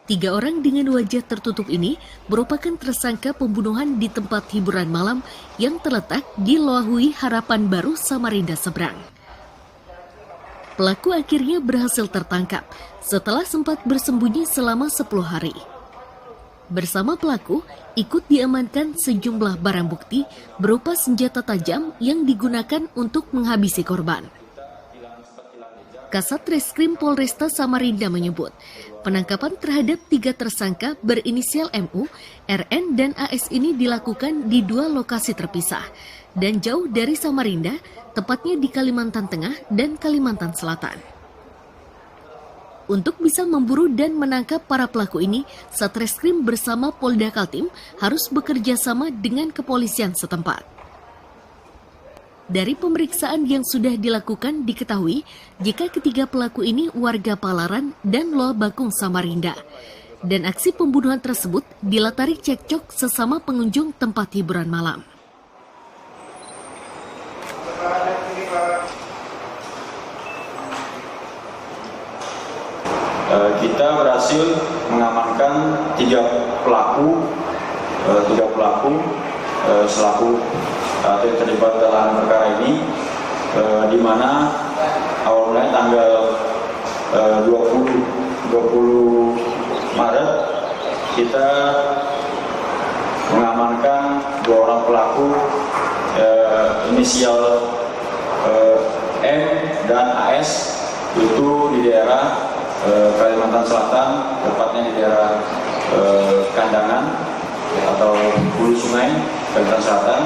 Tiga orang dengan wajah tertutup ini merupakan tersangka pembunuhan di tempat hiburan malam yang terletak di Loahui Harapan Baru, Samarinda Seberang. Pelaku akhirnya berhasil tertangkap setelah sempat bersembunyi selama 10 hari. Bersama pelaku, ikut diamankan sejumlah barang bukti berupa senjata tajam yang digunakan untuk menghabisi korban. Kasat Reskrim Polresta Samarinda menyebut, penangkapan terhadap 3 tersangka berinisial MU, RN, dan AS ini dilakukan di 2 lokasi terpisah dan jauh dari Samarinda, tepatnya di Kalimantan Tengah dan Kalimantan Selatan. Untuk bisa memburu dan menangkap para pelaku ini, Satreskrim bersama Polda Kaltim harus bekerja sama dengan kepolisian setempat. Dari pemeriksaan yang sudah dilakukan diketahui jika ketiga pelaku ini warga Palaran dan Loa Bakung, Samarinda. Dan aksi pembunuhan tersebut dilatari cekcok sesama pengunjung tempat hiburan malam. Kita berhasil mengamankan 3 pelaku selaku yang terlibat dalam perkara ini, di mana awal mulanya tanggal 20 Maret kita mengamankan 2 orang pelaku inisial M dan AS itu di daerah Kalimantan Selatan, tepatnya di daerah Kandangan atau Hulu Sungai, Kalimantan Selatan.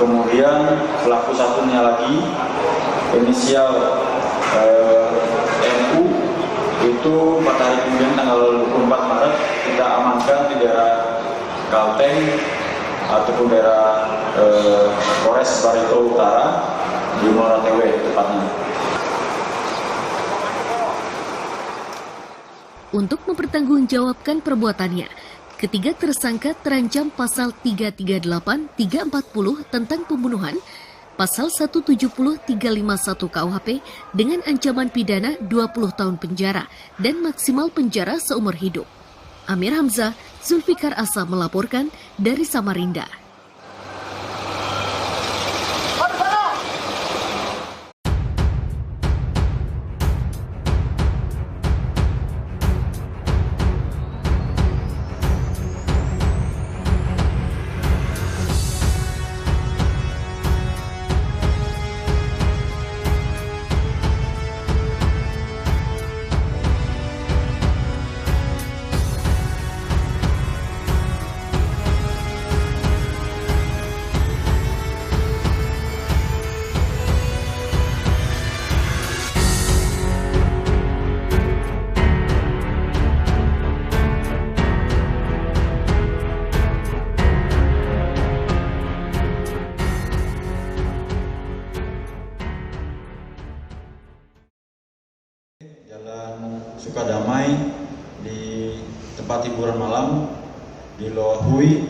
Kemudian pelaku satunya lagi inisial MU itu 4 hari kemudian tanggal 24 Maret kita amankan di daerah Kalteng ataupun daerah Polres Barito Utara di Muara Tewe tepatnya. Untuk mempertanggungjawabkan perbuatannya, ketiga tersangka terancam pasal 338, 340 tentang pembunuhan, pasal 170, 351 KUHP dengan ancaman pidana 20 tahun penjara dan maksimal penjara seumur hidup. Amir Hamzah, Zulfikar Asa melaporkan dari Samarinda. Jalan Sukadamai di tempat hiburan malam di Loahui,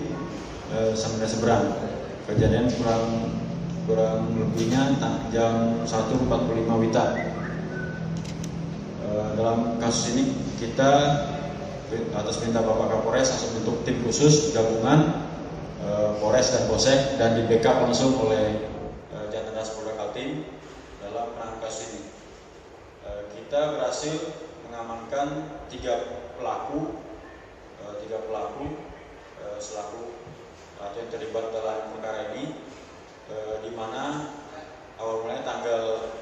Samarinda Seberang. Kejadian kurang lebihnya jam 1.45 WITA. Dalam kasus ini kita atas perintah Bapak Kapolres langsung bentuk tim khusus gabungan Polres dan Polsek dan di backup langsung oleh Jatras Polda Kaltim dalam penanganan kasus ini. Kita berhasil mengamankan 3 pelaku selaku atau yang terlibat dalam perkara ini, di mana awal mulanya tanggal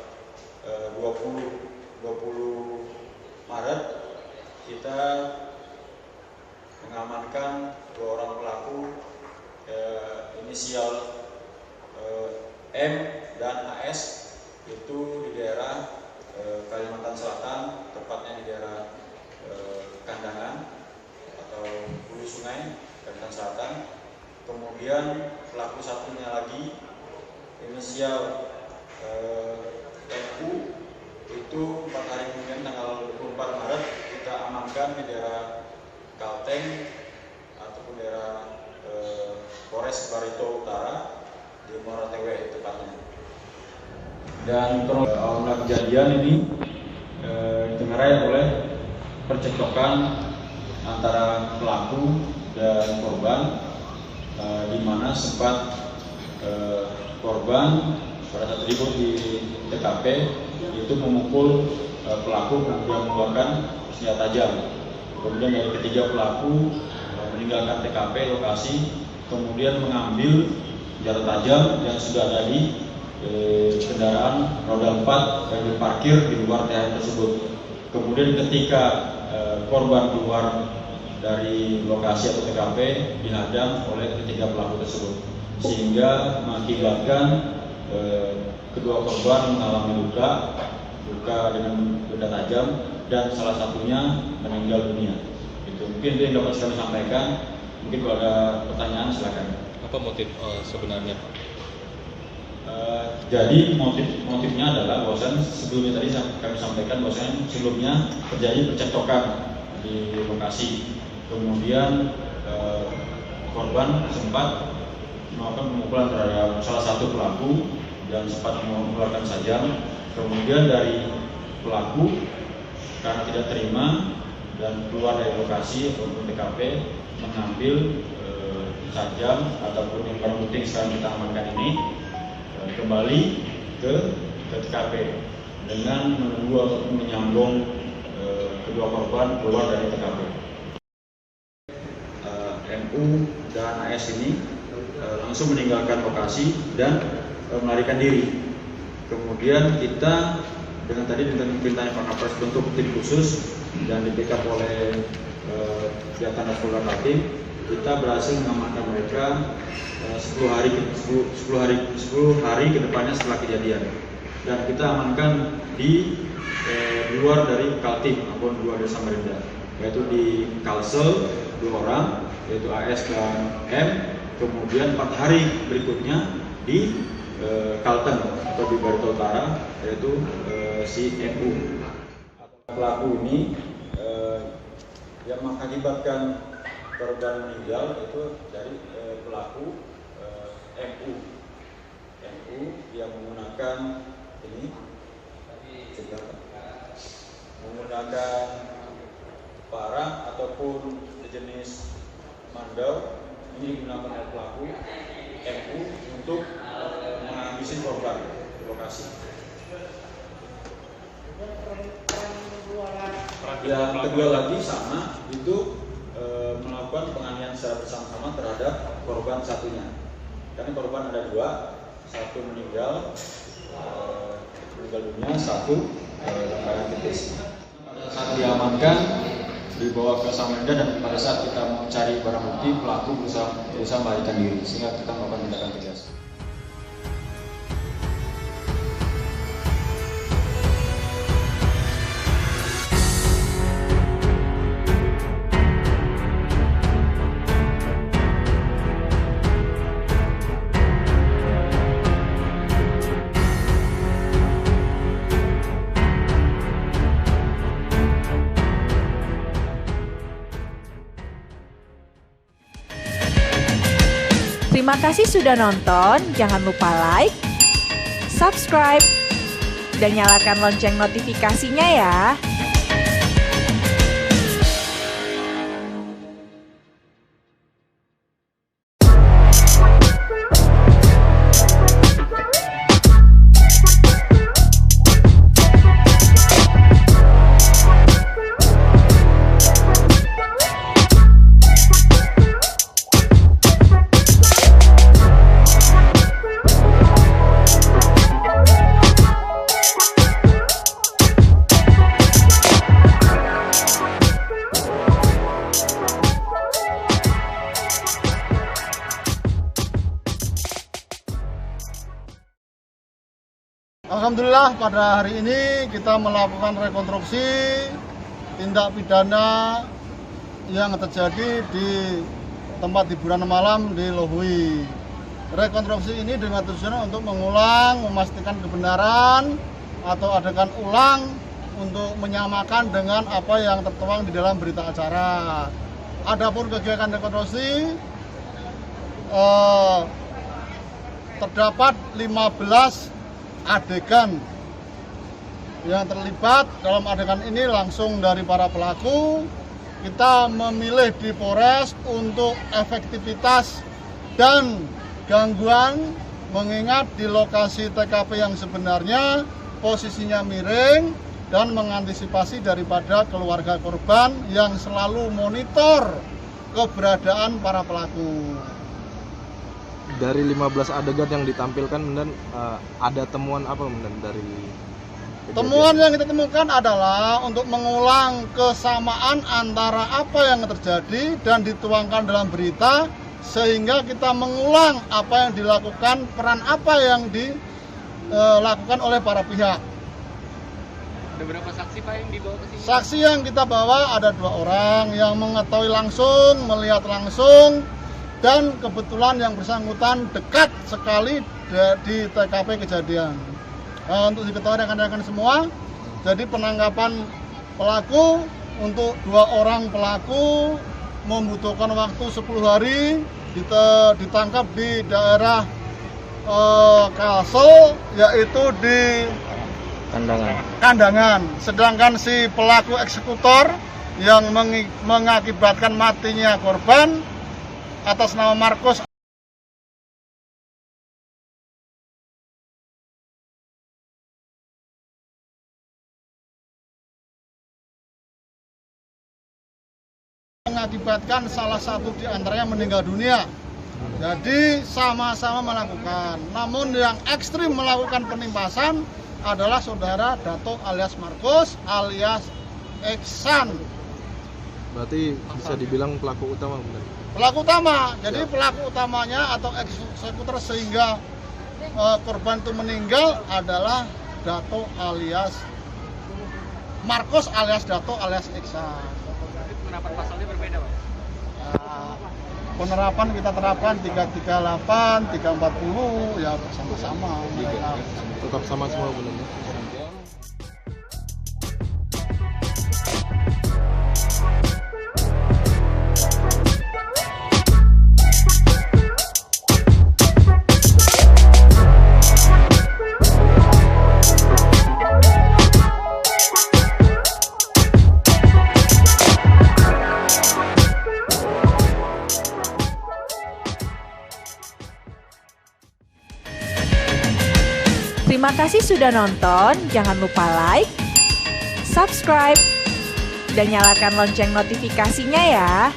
20 Maret kita mengamankan 2 orang pelaku inisial M dan AS itu di daerah Kalimantan Selatan, tepatnya di daerah Kandangan atau Hulu Sungai, Kalimantan Selatan. Kemudian pelaku satunya lagi inisial MU itu 4 hari kemudian tanggal 24 Maret kita amankan di daerah Kalteng ataupun daerah Polres Barito Utara di Muara Tewe tepatnya. Dan awal kejadian ini ditengarai oleh percekcokan antara pelaku dan korban, di mana sempat korban pada saat ribut di TKP itu memukul pelaku kemudian mengeluarkan senjata tajam. Kemudian dari ketiga pelaku meninggalkan TKP lokasi, kemudian mengambil senjata tajam yang sudah ada di kendaraan roda 4 yang diparkir di luar THR tersebut. Kemudian ketika korban keluar dari lokasi atau TKP dihadang oleh ketiga pelaku tersebut, sehingga mengakibatkan kedua korban mengalami luka dengan benda tajam dan salah satunya meninggal dunia. Mungkin itu yang dapat kami sampaikan. Mungkin kalau ada pertanyaan silakan. Apa motif sebenarnya, Pak? Jadi motifnya adalah bahwasannya sebelumnya tadi kami sampaikan bahwasannya sebelumnya terjadi percekcokan di lokasi. Kemudian korban sempat melakukan pemukulan terhadap salah satu pelaku dan sempat mengeluarkan sajam. Kemudian dari pelaku karena tidak terima dan keluar dari lokasi ataupun TKP mengambil sajam ataupun yang barang bukti sekarang kita amankan ini, kembali ke TKP dengan menunggu ataupun menyambung kedua korban keluar dari TKP. MU dan AS ini langsung meninggalkan lokasi dan melarikan diri. Kemudian kita dengan perintahnya Pak Kapolres bentuk tim khusus dan di backup oleh Jathandas Polda Kaltim, kita berhasil mengamankan mereka 10 hari ke depannya setelah kejadian. Dan kita amankan di luar dari Kaltim maupun luar dari Samarinda, yaitu di Kalsel 2 orang, yaitu AS dan M. Kemudian 4 hari berikutnya di Kalteng atau di Barito Utara, yaitu si MU. Pelaku ini yang mengakibatkan korban meninggal itu dari pelaku MU yang menggunakan ini menggunakan parang ataupun sejenis mandau. Ini digunakan oleh pelaku MU untuk menghabisi korban di lokasi. Yang kedua lagi sama itu melakukan penganiayaan secara bersama-sama terhadap korban satunya. Karena korban ada 2, satu meninggal dunia, satu dalam keadaan kritis. Pada saat diamankan dibawa ke Samarinda dan pada saat kita mau cari barang bukti, pelaku berusaha melarikan diri sehingga kita melakukan tindakan tegas. Terima kasih sudah nonton, jangan lupa like, subscribe, dan nyalakan lonceng notifikasinya ya. Alhamdulillah pada hari ini kita melakukan rekonstruksi tindak pidana yang terjadi di tempat hiburan malam di Lohui. Rekonstruksi ini dengan tujuan untuk mengulang, memastikan kebenaran atau adegan ulang untuk menyamakan dengan apa yang tertuang di dalam berita acara. Adapun kegiatan rekonstruksi terdapat 15 adegan yang terlibat. Dalam adegan ini langsung dari para pelaku kita memilih di Polres untuk efektivitas dan gangguan, mengingat di lokasi TKP yang sebenarnya posisinya miring dan mengantisipasi daripada keluarga korban yang selalu monitor keberadaan para pelaku. Dari 15 adegan yang ditampilkan, dan ada temuan apa dari Temuan yang kita temukan adalah untuk mengulang kesamaan antara apa yang terjadi dan dituangkan dalam berita, sehingga kita mengulang apa yang dilakukan, peran apa yang dilakukan oleh para pihak. Ada berapa saksi Pak yang dibawa ke sini? Saksi yang kita bawa ada 2 orang yang mengetahui langsung, melihat langsung, dan kebetulan yang bersangkutan dekat sekali di TKP kejadian. Untuk diketahui rekan-rekan semua, jadi penangkapan pelaku untuk 2 orang pelaku membutuhkan waktu 10 hari, ditangkap di daerah Kalsel, yaitu di Kandangan. Sedangkan si pelaku eksekutor yang mengakibatkan matinya korban atas nama Markus mengakibatkan salah satu di antaranya meninggal dunia. Jadi sama-sama melakukan. Namun yang ekstrim melakukan penimpasan adalah saudara Dato alias Markus alias Iksan. Berarti bisa dibilang pelaku utama, benar? Pelaku utama. Jadi pelaku utamanya atau eksekutor sehingga korban itu meninggal adalah Dato alias Markus alias Dato alias Iksan. Penerapan pasalnya berbeda Pak? Penerapan kita terapkan 338, 340 ya bersama-sama. Tetap sama semua, benar? Terima kasih sudah nonton, jangan lupa like, subscribe, dan nyalakan lonceng notifikasinya ya.